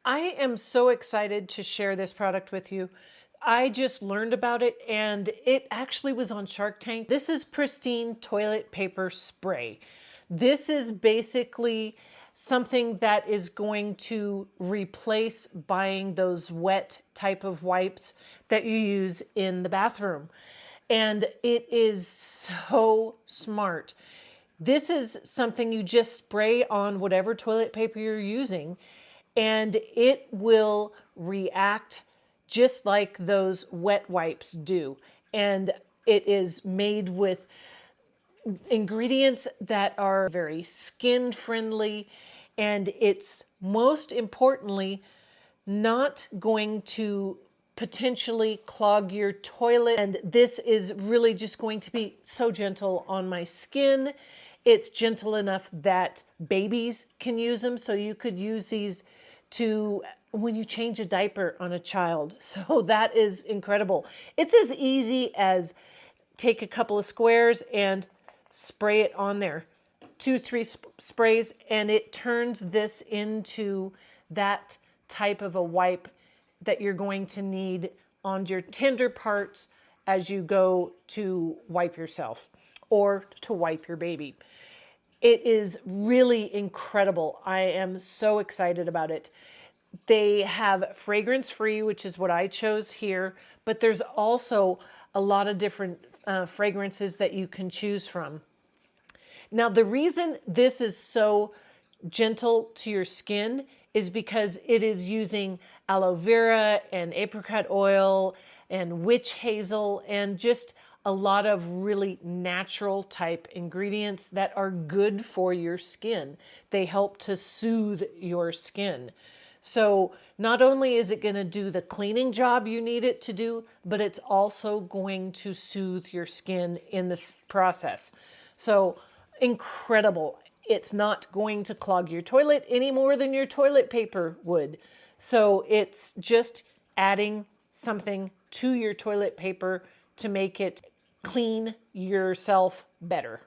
I am so excited to share this product with you. I just learned about it and it actually was on Shark Tank. This is Pristine Toilet Paper Spray. This is basically something that is going to replace buying those wet type of wipes that you use in the bathroom. And it is so smart. This is something you just spray on whatever toilet paper you're using, and it will react just like those wet wipes do. And it is made with ingredients that are very skin friendly, and it's most importantly not going to potentially clog your toilet. And this is really just going to be so gentle on my skin. It's gentle enough that babies can use them. So you could use these to when you change a diaper on a child. So that is incredible. It's as easy as take a couple of squares and spray it on there. 2-3 sprays, and it turns this into that type of a wipe that you're going to need on your tender parts as you go to wipe yourself or to wipe your baby. It is really incredible. I am so excited about it. They have fragrance free, which is what I chose here, but there's also a lot of different fragrances that you can choose from. Now, the reason this is so gentle to your skin is because it is using aloe vera and apricot oil and witch hazel and just a lot of really natural type ingredients that are good for your skin. They help to soothe your skin. So not only is it going to do the cleaning job you need it to do, but it's also going to soothe your skin in this process. So incredible. It's not going to clog your toilet any more than your toilet paper would. So it's just adding something to your toilet paper to make it clean yourself better.